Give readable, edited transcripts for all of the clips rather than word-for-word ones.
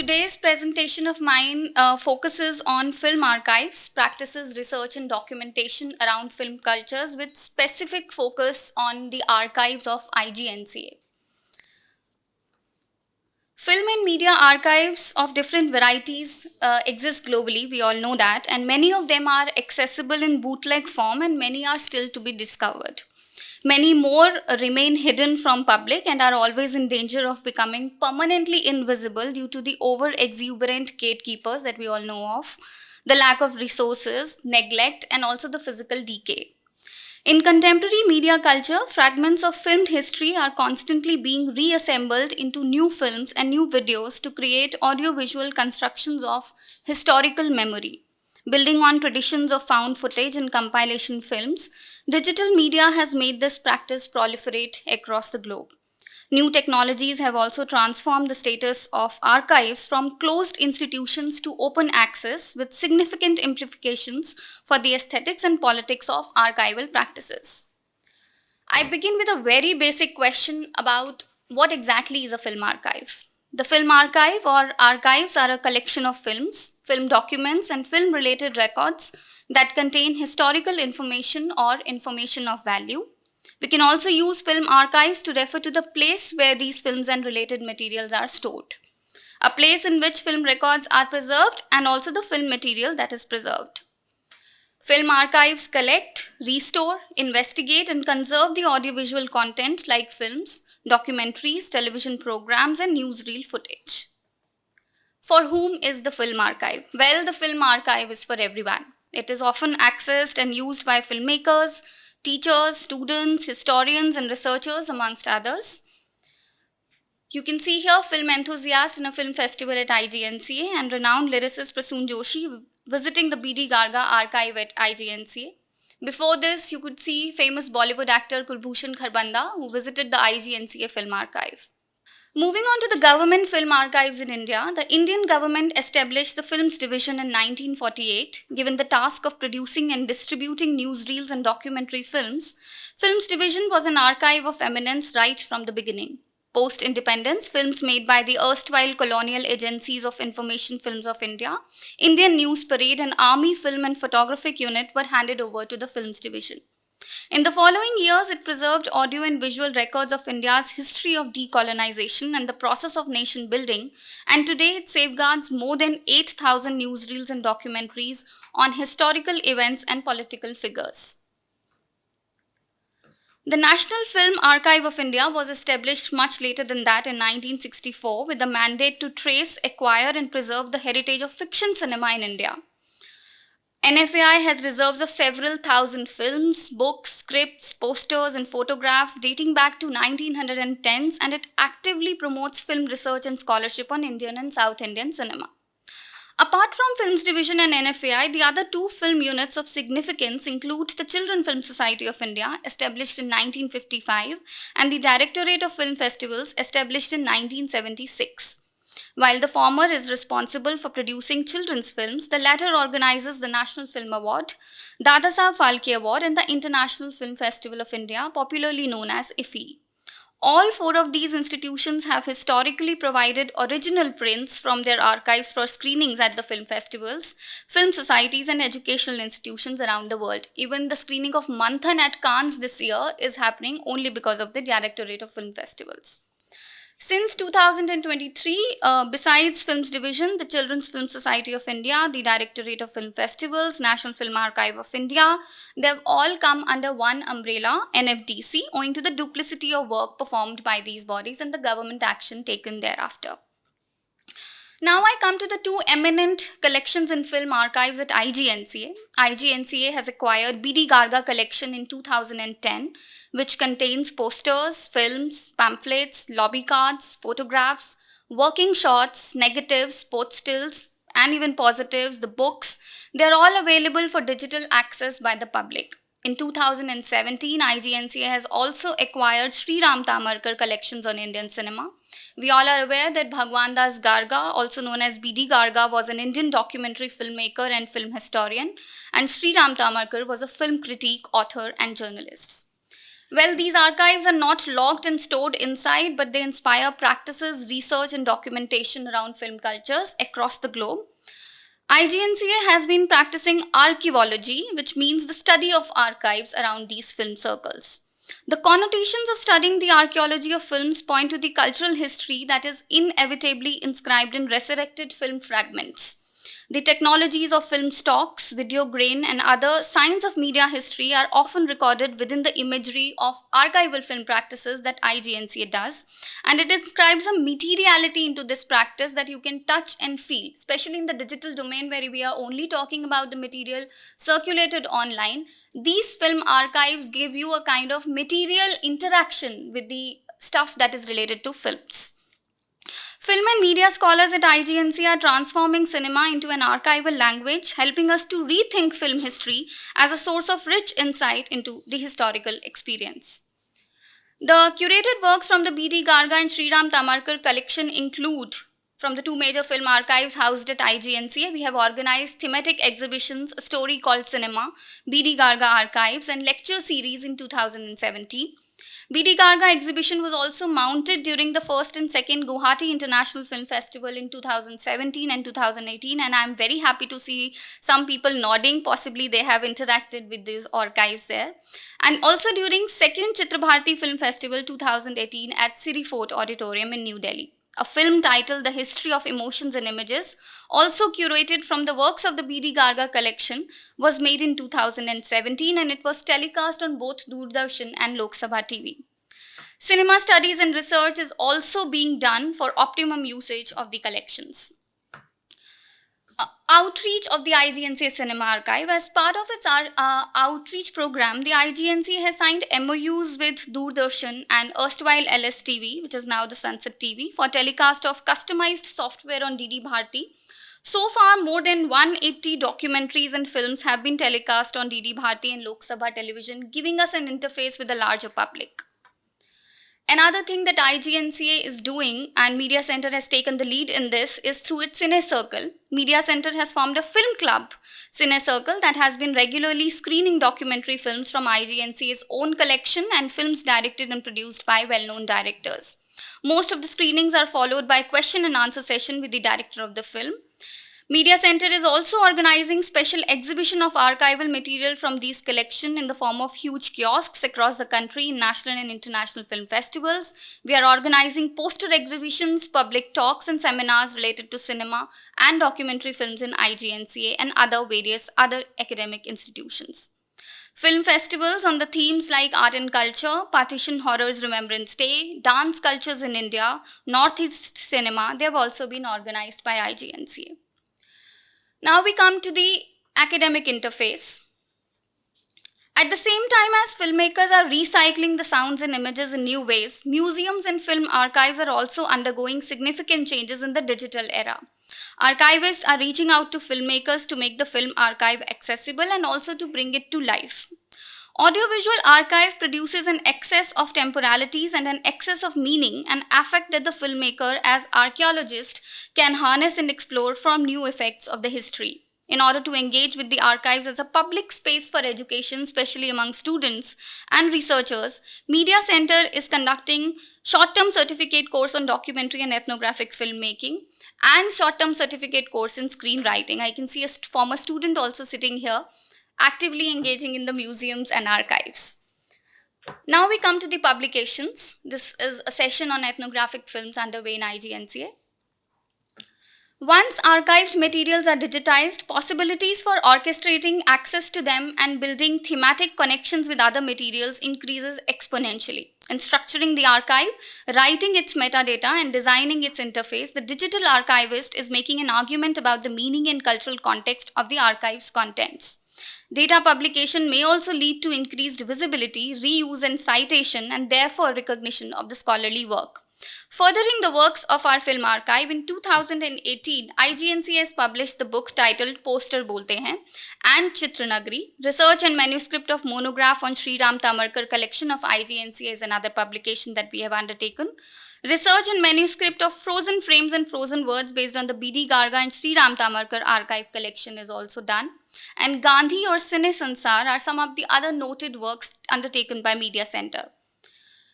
Today's presentation of mine focuses on film archives, practices research and documentation around film cultures with specific focus on the archives of IGNCA. Film and media archives of different varieties exist globally, we all know that, and many of them are accessible in bootleg form and many are still to be discovered. Many more remain hidden from public and are always in danger of becoming permanently invisible due to the over-exuberant gatekeepers that we all know of, the lack of resources, neglect, and also the physical decay. In contemporary media culture, fragments of filmed history are constantly being reassembled into new films and new videos to create audiovisual constructions of historical memory. Building on traditions of found footage and compilation films, digital media has made this practice proliferate across the globe. New technologies have also transformed the status of archives from closed institutions to open access, with significant implications for the aesthetics and politics of archival practices. I begin with a very basic question about what exactly is a film archive. The film archive or archives are a collection of films, film documents, and film related records that contain historical information or information of value. We can also use film archives to refer to the place where these films and related materials are stored, a place in which film records are preserved, and also the film material that is preserved. Film archives collect, restore, investigate, and conserve the audiovisual content like films, documentaries, television programs, and newsreel footage. For whom is the film archive? Well, the film archive is for everyone. It is often accessed and used by filmmakers, teachers, students, historians, and researchers, amongst others. You can see here film enthusiast in a film festival at IGNCA and renowned lyricist Prasoon Joshi visiting the B.D. Garga archive at IGNCA. Before this, you could see famous Bollywood actor Kulbhushan Kharbanda, who visited the IGNCA film archive. Moving on to the government film archives in India, the Indian government established the Films Division in 1948. Given the task of producing and distributing newsreels and documentary films, Films Division was an archive of eminence right from the beginning. Post-independence, films made by the erstwhile colonial agencies of Information Films of India, Indian News Parade, and Army Film and Photographic Unit were handed over to the Films Division. In the following years, it preserved audio and visual records of India's history of decolonization and the process of nation building, and today it safeguards more than 8,000 newsreels and documentaries on historical events and political figures. The National Film Archive of India was established much later than that in 1964 with the mandate to trace, acquire, and preserve the heritage of fiction cinema in India. NFAI has reserves of several thousand films, books, scripts, posters, and photographs dating back to 1910s, and it actively promotes film research and scholarship on Indian and South Indian cinema. Apart from Films Division and NFAI, the other two film units of significance include the Children Film Society of India, established in 1955, and the Directorate of Film Festivals, established in 1976. While the former is responsible for producing children's films, the latter organizes the National Film Award, Dadasaheb Phalke Award, and the International Film Festival of India, popularly known as IFFI. All four of these institutions have historically provided original prints from their archives for screenings at the film festivals, film societies, and educational institutions around the world. Even the screening of Manthan at Cannes this year is happening only because of the Directorate of Film Festivals. Since 2023, besides Films Division, the Children's Film Society of India, the Directorate of Film Festivals, National Film Archive of India, they have all come under one umbrella, NFDC, owing to the duplicity of work performed by these bodies and the government action taken thereafter. Now I come to the two eminent collections in film archives at IGNCA. IGNCA has acquired B.D. Garga collection in 2010, which contains posters, films, pamphlets, lobby cards, photographs, working shots, negatives, sports stills, and even positives, the books. They are all available for digital access by the public. In 2017, IGNCA has also acquired Sri Ram Tamarkar collections on Indian cinema. We all are aware that Bhagwan Das Garga, also known as B.D. Garga, was an Indian documentary filmmaker and film historian, and Sri Ram Tamarkar was a film critique, author, and journalist. Well, these archives are not locked and stored inside, but they inspire practices, research, and documentation around film cultures across the globe. IGNCA has been practicing archaeology, which means the study of archives around these film circles. The connotations of studying the archaeology of films point to the cultural history that is inevitably inscribed in resurrected film fragments. The technologies of film stocks, video grain, and other signs of media history are often recorded within the imagery of archival film practices that IGNCA does, and it describes a materiality into this practice that you can touch and feel, especially in the digital domain where we are only talking about the material circulated online. These film archives give you a kind of material interaction with the stuff that is related to films. Film and media scholars at IGNC are transforming cinema into an archival language, helping us to rethink film history as a source of rich insight into the historical experience. The curated works from the B.D. Garga and Sriram Tamarkar collection include, from the two major film archives housed at IGNCA, we have organized thematic exhibitions, A Story Called Cinema, B.D. Garga Archives, and lecture series in 2017. B.D. Garga exhibition was also mounted during the first and second Guwahati International Film Festival in 2017 and 2018, and I'm very happy to see some people nodding. Possibly they have interacted with these archives there. And also during second Chitrabharati Film Festival 2018 at Siri Fort Auditorium in New Delhi. A film titled The History of Emotions and Images, also curated from the works of the B.D. Garga collection, was made in 2017 and it was telecast on both Doordarshan and Lok Sabha TV. Cinema studies and research is also being done for optimum usage of the collections. Outreach of the IGNCA Cinema Archive. As part of its outreach program, the IGNCA has signed MOUs with Doordarshan and erstwhile LSTV, which is now the Sunset TV, for telecast of customized software on DD Bharati. So far, more than 180 documentaries and films have been telecast on DD Bharati and Lok Sabha television, giving us an interface with the larger public. Another thing that IGNCA is doing, and Media Center has taken the lead in this, is through its Cine Circle. Media Center has formed a film club, Cine Circle, that has been regularly screening documentary films from IGNCA's own collection and films directed and produced by well-known directors. Most of the screenings are followed by a question and answer session with the director of the film. Media Center is also organizing special exhibition of archival material from these collections in the form of huge kiosks across the country in national and international film festivals. We are organizing poster exhibitions, public talks and seminars related to cinema and documentary films in IGNCA and various other academic institutions. Film festivals on the themes like art and culture, partition horrors Remembrance Day, dance cultures in India, Northeast cinema, they have also been organized by IGNCA. Now we come to the academic interface. At the same time as filmmakers are recycling the sounds and images in new ways, museums and film archives are also undergoing significant changes in the digital era. Archivists are reaching out to filmmakers to make the film archive accessible and also to bring it to life. Audiovisual archive produces an excess of temporalities and an excess of meaning and affect that the filmmaker as archaeologist can harness and explore from new effects of the history. In order to engage with the archives as a public space for education, especially among students and researchers, Media Center is conducting short-term certificate course on documentary and ethnographic filmmaking and short-term certificate course in screenwriting. I can see a former student also sitting here, actively engaging in the museums and archives. Now we come to the publications. This is a session on ethnographic films underway in IGNCA. Once archived materials are digitized, possibilities for orchestrating access to them and building thematic connections with other materials increases exponentially. In structuring the archive, writing its metadata and designing its interface, the digital archivist is making an argument about the meaning and cultural context of the archive's contents. Data publication may also lead to increased visibility, reuse and citation, and therefore recognition of the scholarly work. Furthering the works of our film archive, in 2018, IGNCA has published the book titled Poster Bolte Hain and Chitranagri. Research and manuscript of monograph on Sri Ram Tamarkar collection of IGNCA is another publication that we have undertaken. Research and manuscript of frozen frames and frozen words based on the B.D. Garga and Sri Ram Tamarkar archive collection is also done. and Gandhi or Cine Sansar are some of the other noted works undertaken by Media Center.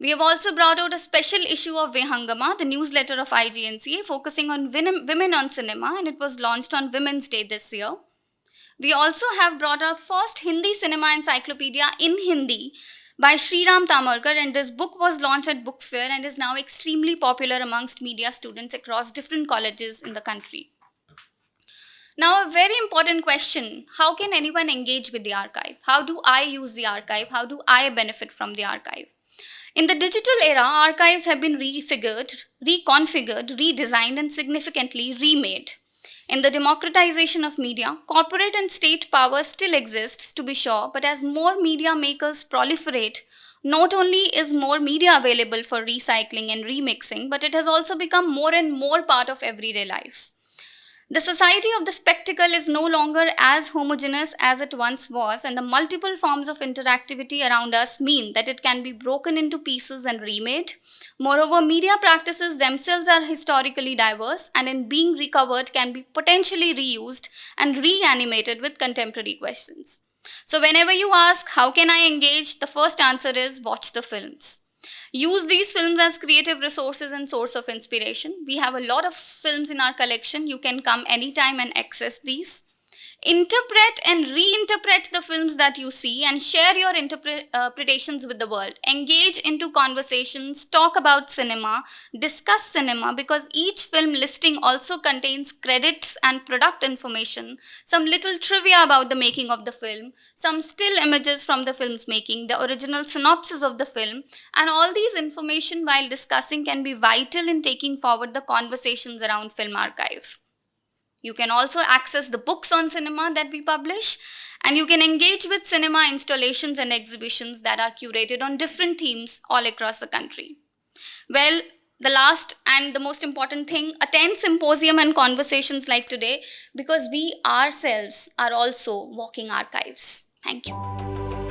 We have also brought out a special issue of Vihangama, the newsletter of IGNCA, focusing on women on cinema, and it was launched on Women's Day this year. We also have brought our first Hindi cinema encyclopedia in Hindi by Sriram Tamarkar, and this book was launched at Book Fair and is now extremely popular amongst media students across different colleges in the country. Now, a very important question: how can anyone engage with the archive? How do I use the archive? How do I benefit from the archive? In the digital era, archives have been refigured, reconfigured, redesigned, and significantly remade. In the democratization of media, corporate and state power still exists, to be sure, but as more media makers proliferate, not only is more media available for recycling and remixing, but it has also become more and more part of everyday life. The society of the spectacle is no longer as homogeneous as it once was, and the multiple forms of interactivity around us mean that it can be broken into pieces and remade. Moreover, media practices themselves are historically diverse and in being recovered can be potentially reused and reanimated with contemporary questions. So whenever you ask, how can I engage? The first answer is watch the films. Use these films as creative resources and source of inspiration. We have a lot of films in our collection. You can come anytime and access these. Interpret and reinterpret the films that you see and share your interpretations with the world. Engage into conversations, talk about cinema, discuss cinema, because each film listing also contains credits and product information, some little trivia about the making of the film, some still images from the film's making, the original synopsis of the film, and all these information while discussing can be vital in taking forward the conversations around Film Archive. You can also access the books on cinema that we publish, and you can engage with cinema installations and exhibitions that are curated on different themes all across the country. Well, the last and the most important thing, attend symposium and conversations like today, because we ourselves are also walking archives. Thank you.